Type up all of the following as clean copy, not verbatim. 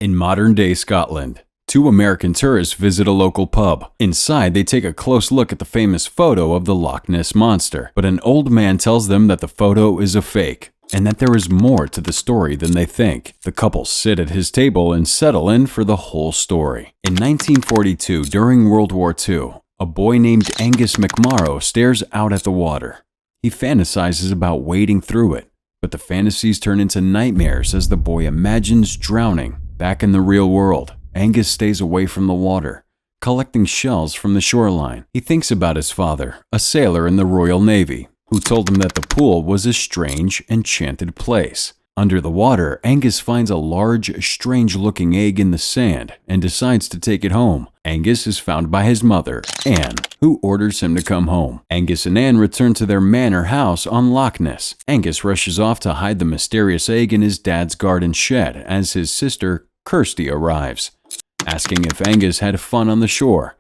In modern-day Scotland, two American tourists visit a local pub. Inside, they take a close look at the famous photo of the Loch Ness Monster, but an old man tells them that the photo is a fake, and that there is more to the story than they think. The couple sit at his table and settle in for the whole story. In 1942, during World War II, a boy named Angus McMorrow stares out at the water. He fantasizes about wading through it, but the fantasies turn into nightmares as the boy imagines drowning. Back in the real world, Angus stays away from the water, collecting shells from the shoreline. He thinks about his father, a sailor in the Royal Navy, who told him that the pool was a strange, enchanted place. Under the water, Angus finds a large, strange-looking egg in the sand and decides to take it home. Angus is found by his mother, Anne, who orders him to come home. Angus and Anne return to their manor house on Loch Ness. Angus rushes off to hide the mysterious egg in his dad's garden shed as his sister, Kirsty, arrives, asking if Angus had fun on the shore.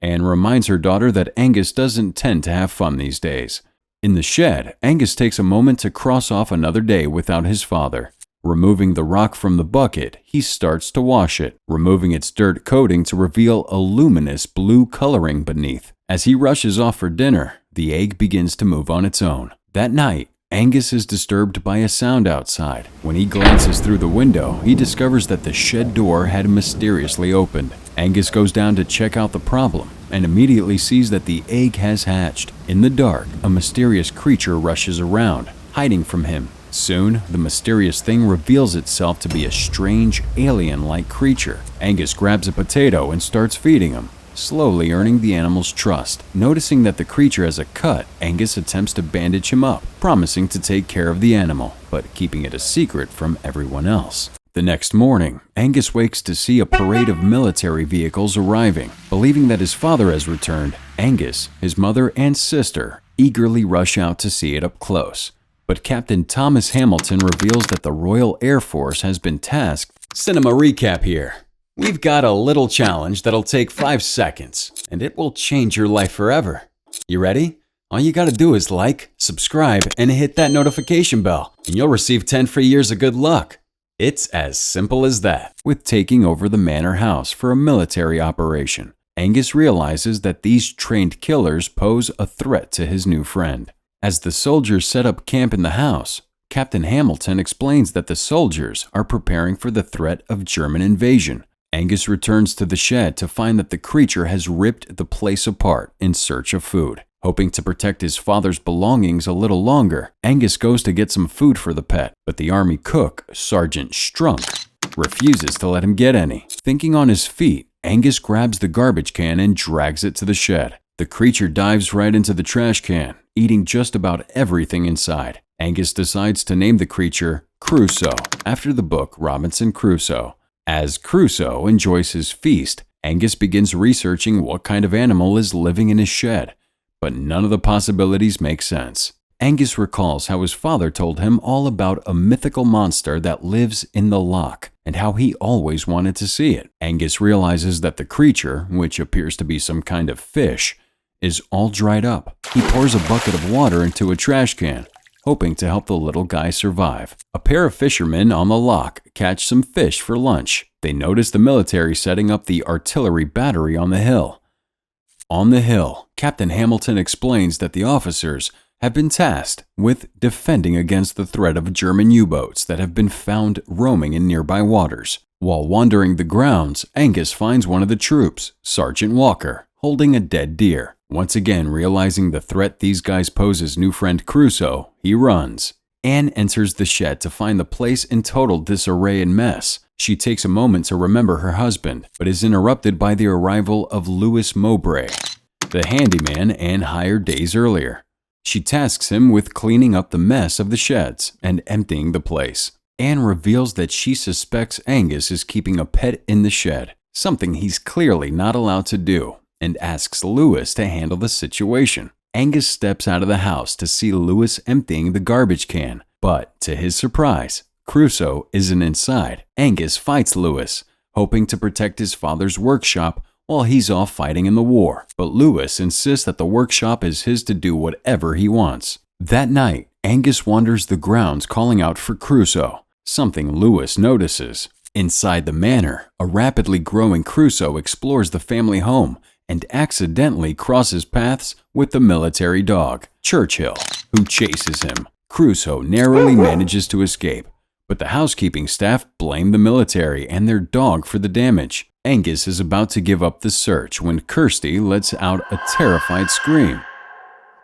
Anne reminds her daughter that Angus doesn't tend to have fun these days. In the shed, Angus takes a moment to cross off another day without his father. Removing the rock from the bucket, he starts to wash it, removing its dirt coating to reveal a luminous blue coloring beneath. As he rushes off for dinner, the egg begins to move on its own. That night, Angus is disturbed by a sound outside. When he glances through the window, he discovers that the shed door had mysteriously opened. Angus goes down to check out the problem and immediately sees that the egg has hatched. In the dark, a mysterious creature rushes around, hiding from him. Soon, the mysterious thing reveals itself to be a strange, alien-like creature. Angus grabs a potato and starts feeding him, slowly earning the animal's trust. Noticing that the creature has a cut, Angus attempts to bandage him up, promising to take care of the animal, but keeping it a secret from everyone else. The next morning, Angus wakes to see a parade of military vehicles arriving. Believing that his father has returned, Angus, his mother, and sister eagerly rush out to see it up close. But Captain Thomas Hamilton reveals that the Royal Air Force has been tasked. Cinema recap here. We've got a little challenge that'll take 5 seconds, and it will change your life forever. You ready? All you gotta do is like, subscribe, and hit that notification bell, and you'll receive 10 free years of good luck. It's as simple as that. With taking over the manor house for a military operation, Angus realizes that these trained killers pose a threat to his new friend. As the soldiers set up camp in the house, Captain Hamilton explains that the soldiers are preparing for the threat of German invasion. Angus returns to the shed to find that the creature has ripped the place apart in search of food. Hoping to protect his father's belongings a little longer, Angus goes to get some food for the pet, but the army cook, Sergeant Strunk, refuses to let him get any. Thinking on his feet, Angus grabs the garbage can and drags it to the shed. The creature dives right into the trash can, eating just about everything inside. Angus decides to name the creature Crusoe, after the book Robinson Crusoe. As Crusoe enjoys his feast, Angus begins researching what kind of animal is living in his shed. But none of the possibilities make sense. Angus recalls how his father told him all about a mythical monster that lives in the loch, and how he always wanted to see it. Angus realizes that the creature, which appears to be some kind of fish, is all dried up. He pours a bucket of water into a trash can, hoping to help the little guy survive. A pair of fishermen on the loch catch some fish for lunch. They notice the military setting up the artillery battery on the hill. On the hill, Captain Hamilton explains that the officers have been tasked with defending against the threat of German U-boats that have been found roaming in nearby waters. While wandering the grounds, Angus finds one of the troops, Sergeant Walker, holding a dead deer. Once again realizing the threat these guys pose his new friend Crusoe, he runs. Anne enters the shed to find the place in total disarray and mess. She takes a moment to remember her husband, but is interrupted by the arrival of Lewis Mowbray, the handyman Anne hired days earlier. She tasks him with cleaning up the mess of the sheds and emptying the place. Anne reveals that she suspects Angus is keeping a pet in the shed, something he's clearly not allowed to do, and asks Lewis to handle the situation. Angus steps out of the house to see Lewis emptying the garbage can, but to his surprise, Crusoe isn't inside. Angus fights Lewis, hoping to protect his father's workshop while he's off fighting in the war. But Lewis insists that the workshop is his to do whatever he wants. That night, Angus wanders the grounds calling out for Crusoe, something Lewis notices. Inside the manor, a rapidly growing Crusoe explores the family home and accidentally crosses paths with the military dog, Churchill, who chases him. Crusoe narrowly manages to escape, but the housekeeping staff blame the military and their dog for the damage. Angus is about to give up the search when Kirsty lets out a terrified scream.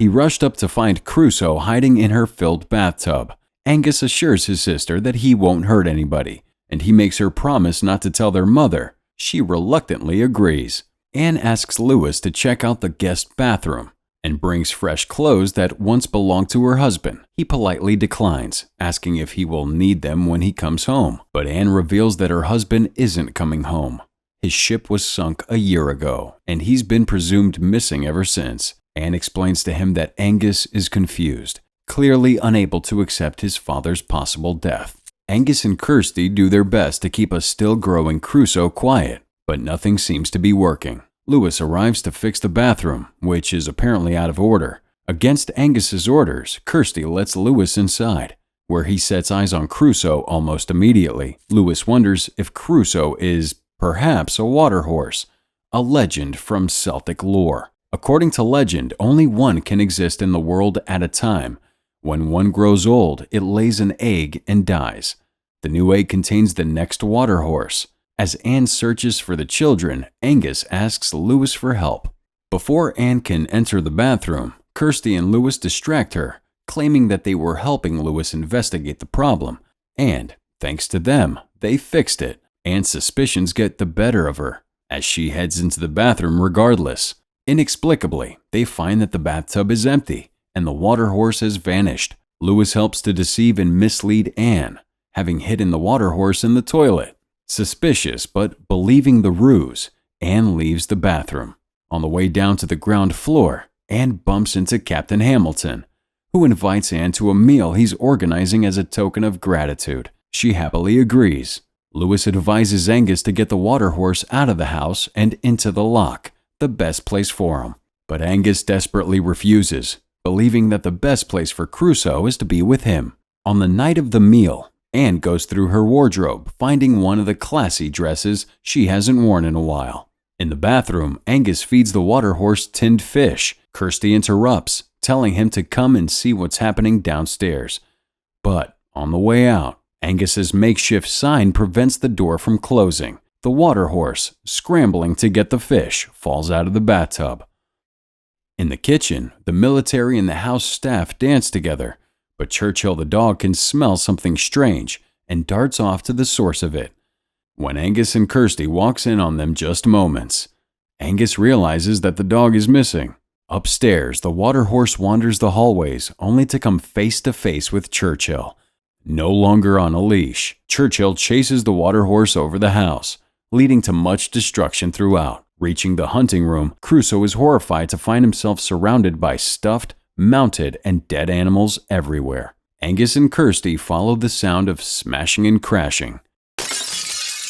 He rushed up to find Crusoe hiding in her filled bathtub. Angus assures his sister that he won't hurt anybody, and he makes her promise not to tell their mother. She reluctantly agrees. Anne asks Lewis to check out the guest bathroom and brings fresh clothes that once belonged to her husband. He politely declines, asking if he will need them when he comes home. But Anne reveals that her husband isn't coming home. His ship was sunk a year ago, and he's been presumed missing ever since. Anne explains to him that Angus is confused, clearly unable to accept his father's possible death. Angus and Kirsty do their best to keep a still-growing Crusoe quiet, but nothing seems to be working. Lewis arrives to fix the bathroom, which is apparently out of order. Against Angus's orders, Kirsty lets Lewis inside, where he sets eyes on Crusoe almost immediately. Lewis wonders if Crusoe is, perhaps, a water horse, a legend from Celtic lore. According to legend, only one can exist in the world at a time. When one grows old, it lays an egg and dies. The new egg contains the next water horse. As Anne searches for the children, Angus asks Lewis for help. Before Anne can enter the bathroom, Kirsty and Lewis distract her, claiming that they were helping Lewis investigate the problem. And, thanks to them, they fixed it. Anne's suspicions get the better of her, as she heads into the bathroom regardless. Inexplicably, they find that the bathtub is empty, and the water horse has vanished. Lewis helps to deceive and mislead Anne, having hidden the water horse in the toilet. Suspicious, but believing the ruse, Anne leaves the bathroom. On the way down to the ground floor, Anne bumps into Captain Hamilton, who invites Anne to a meal he's organizing as a token of gratitude. She happily agrees. Lewis advises Angus to get the water horse out of the house and into the lock, the best place for him. But Angus desperately refuses, believing that the best place for Crusoe is to be with him. On the night of the meal, Anne goes through her wardrobe, finding one of the classy dresses she hasn't worn in a while. In the bathroom, Angus feeds the water horse tinned fish. Kirsty interrupts, telling him to come and see what's happening downstairs. But on the way out, Angus's makeshift sign prevents the door from closing. The water horse, scrambling to get the fish, falls out of the bathtub. In the kitchen, the military and the house staff dance together, but Churchill the dog can smell something strange and darts off to the source of it. When Angus and Kirsty walks in on them just moments, Angus realizes that the dog is missing. Upstairs, the water horse wanders the hallways only to come face to face with Churchill. No longer on a leash, Churchill chases the water horse over the house, leading to much destruction throughout. Reaching the hunting room, Crusoe is horrified to find himself surrounded by stuffed, mounted, and dead animals everywhere. Angus and Kirsty follow the sound of smashing and crashing.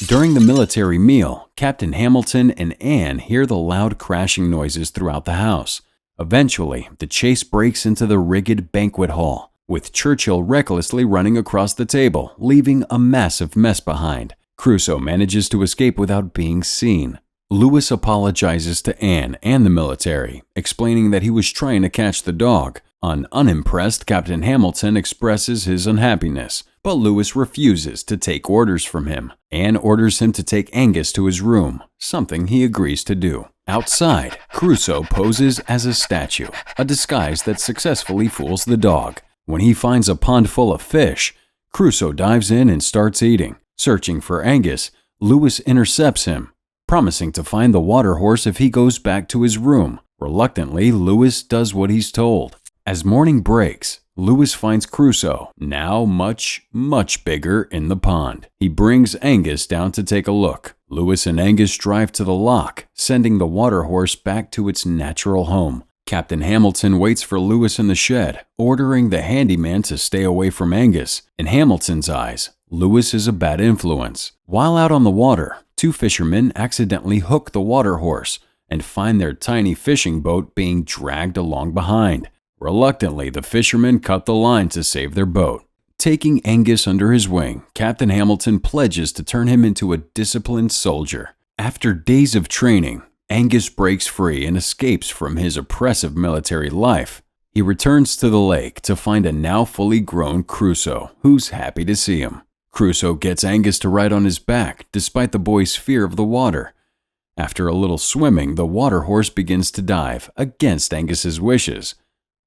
During the military meal, Captain Hamilton and Anne hear the loud crashing noises throughout the house. Eventually, the chase breaks into the rigged banquet hall, with Churchill recklessly running across the table, leaving a massive mess behind. Crusoe manages to escape without being seen. Lewis apologizes to Anne and the military, explaining that he was trying to catch the dog. Unimpressed, Captain Hamilton expresses his unhappiness, but Lewis refuses to take orders from him. Anne orders him to take Angus to his room, something he agrees to do. Outside, Crusoe poses as a statue, a disguise that successfully fools the dog. When he finds a pond full of fish, Crusoe dives in and starts eating. Searching for Angus, Lewis intercepts him, promising to find the water horse if he goes back to his room. Reluctantly, Lewis does what he's told. As morning breaks, Lewis finds Crusoe, now much bigger, in the pond. He brings Angus down to take a look. Lewis and Angus drive to the lock, sending the water horse back to its natural home. Captain Hamilton waits for Lewis in the shed, ordering the handyman to stay away from Angus. In Hamilton's eyes, Lewis is a bad influence. While out on the water, two fishermen accidentally hook the water horse and find their tiny fishing boat being dragged along behind. Reluctantly, the fishermen cut the line to save their boat. Taking Angus under his wing, Captain Hamilton pledges to turn him into a disciplined soldier. After days of training, Angus breaks free and escapes from his oppressive military life. He returns to the lake to find a now fully grown Crusoe, who's happy to see him. Crusoe gets Angus to ride on his back, despite the boy's fear of the water. After a little swimming, the water horse begins to dive, against Angus's wishes.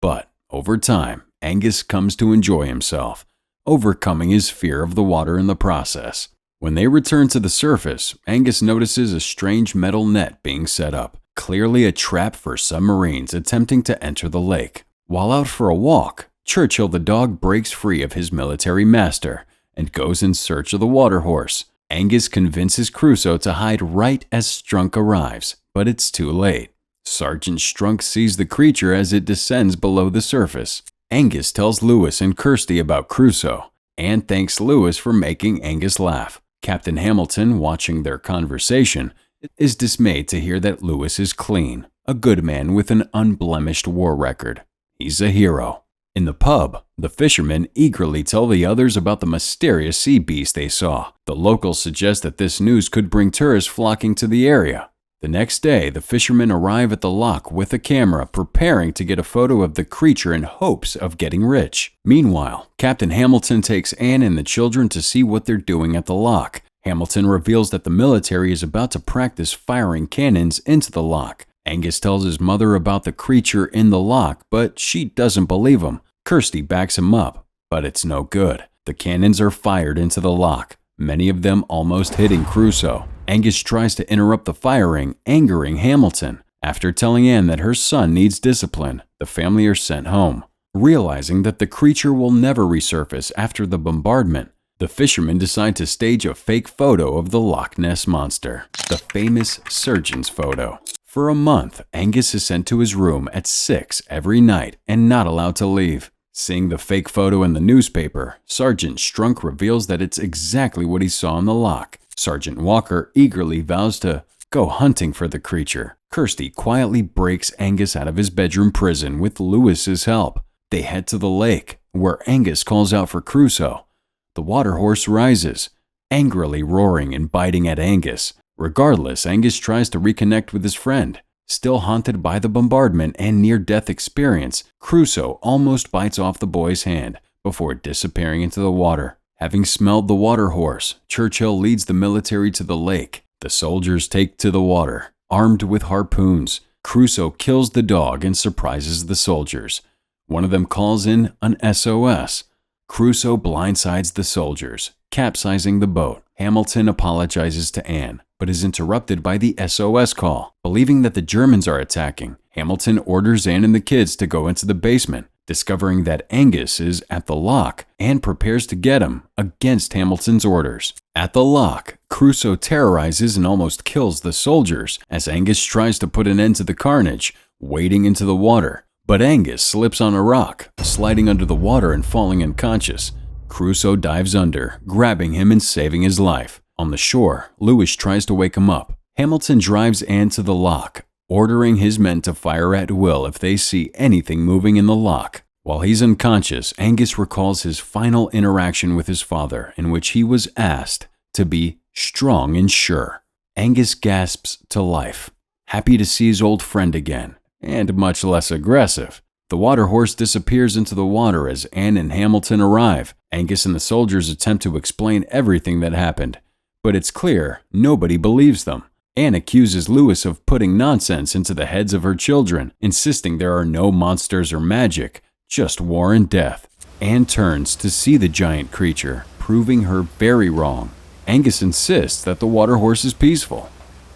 But, over time, Angus comes to enjoy himself, overcoming his fear of the water in the process. When they return to the surface, Angus notices a strange metal net being set up, clearly a trap for submarines attempting to enter the lake. While out for a walk, Churchill the dog breaks free of his military master and goes in search of the water horse. Angus convinces Crusoe to hide right as Strunk arrives, but it's too late. Sergeant Strunk sees the creature as it descends below the surface. Angus tells Lewis and Kirsty about Crusoe, and thanks Lewis for making Angus laugh. Captain Hamilton, watching their conversation, is dismayed to hear that Lewis is clean, a good man with an unblemished war record. He's a hero. In the pub, the fishermen eagerly tell the others about the mysterious sea beast they saw. The locals suggest that this news could bring tourists flocking to the area. The next day, the fishermen arrive at the lock with a camera, preparing to get a photo of the creature in hopes of getting rich. Meanwhile, Captain Hamilton takes Anne and the children to see what they're doing at the lock. Hamilton reveals that the military is about to practice firing cannons into the lock. Angus tells his mother about the creature in the lock, but she doesn't believe him. Kirsty backs him up, but it's no good. The cannons are fired into the lock, many of them almost hitting Crusoe. Angus tries to interrupt the firing, angering Hamilton. After telling Anne that her son needs discipline, the family are sent home. Realizing that the creature will never resurface after the bombardment, the fishermen decide to stage a fake photo of the Loch Ness Monster, the famous surgeon's photo. For a month, Angus is sent to his room at 6 every night and not allowed to leave. Seeing the fake photo in the newspaper, Sergeant Strunk reveals that it's exactly what he saw in the lock. Sergeant Walker eagerly vows to go hunting for the creature. Kirsty quietly breaks Angus out of his bedroom prison with Lewis's help. They head to the lake, where Angus calls out for Crusoe. The water horse rises, angrily roaring and biting at Angus. Regardless, Angus tries to reconnect with his friend. Still haunted by the bombardment and near-death experience, Crusoe almost bites off the boy's hand before disappearing into the water. Having smelled the water horse, Churchill leads the military to the lake. The soldiers take to the water, armed with harpoons. Crusoe kills the dog and surprises the soldiers. One of them calls in an SOS. Crusoe blindsides the soldiers, capsizing the boat. Hamilton apologizes to Anne, but is interrupted by the SOS call. Believing that the Germans are attacking, Hamilton orders Anne and the kids to go into the basement. Discovering that Angus is at the lock, Anne prepares to get him against Hamilton's orders. At the lock, Crusoe terrorizes and almost kills the soldiers as Angus tries to put an end to the carnage, wading into the water. But Angus slips on a rock, sliding under the water and falling unconscious. Crusoe dives under, grabbing him and saving his life. On the shore, Lewis tries to wake him up. Hamilton drives Anne to the lock, ordering his men to fire at will if they see anything moving in the lock. While he's unconscious, Angus recalls his final interaction with his father, in which he was asked to be strong and sure. Angus gasps to life, happy to see his old friend again, and much less aggressive. The water horse disappears into the water as Anne and Hamilton arrive. Angus and the soldiers attempt to explain everything that happened, but it's clear nobody believes them. Anne accuses Lewis of putting nonsense into the heads of her children, insisting there are no monsters or magic, just war and death. Anne turns to see the giant creature, proving her very wrong. Angus insists that the water horse is peaceful,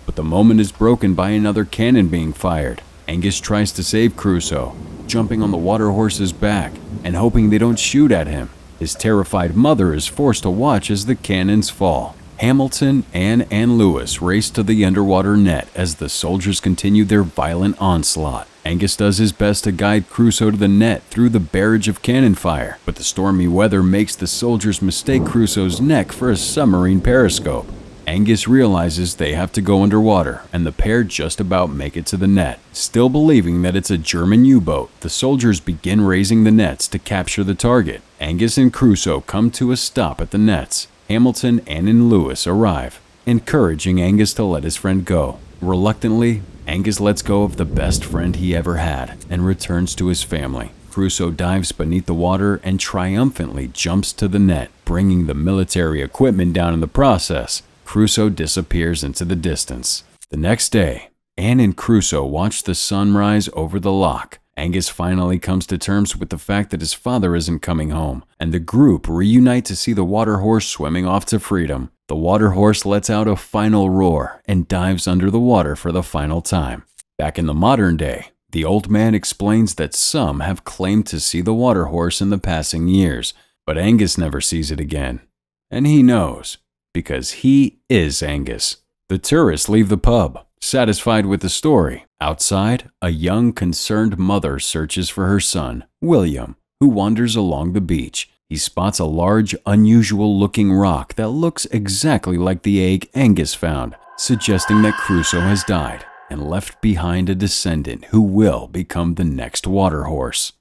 but the moment is broken by another cannon being fired. Angus tries to save Crusoe, jumping on the water horse's back and hoping they don't shoot at him. His terrified mother is forced to watch as the cannons fall. Hamilton, Anne, and Lewis race to the underwater net as the soldiers continue their violent onslaught. Angus does his best to guide Crusoe to the net through the barrage of cannon fire, but the stormy weather makes the soldiers mistake Crusoe's neck for a submarine periscope. Angus realizes they have to go underwater, and the pair just about make it to the net. Still believing that it's a German U-boat, the soldiers begin raising the nets to capture the target. Angus and Crusoe come to a stop at the nets. Hamilton, Anne, and Lewis arrive, encouraging Angus to let his friend go. Reluctantly, Angus lets go of the best friend he ever had and returns to his family. Crusoe dives beneath the water and triumphantly jumps to the net, bringing the military equipment down in the process. Crusoe disappears into the distance. The next day, Anne and Crusoe watch the sun rise over the loch. Angus finally comes to terms with the fact that his father isn't coming home, and the group reunite to see the water horse swimming off to freedom. The water horse lets out a final roar and dives under the water for the final time. Back in the modern day, the old man explains that some have claimed to see the water horse in the passing years, but Angus never sees it again. And he knows, because he is Angus. The tourists leave the pub, satisfied with the story. Outside, a young, concerned mother searches for her son, William, who wanders along the beach. He spots a large, unusual-looking rock that looks exactly like the egg Angus found, suggesting that Crusoe has died and left behind a descendant who will become the next water horse.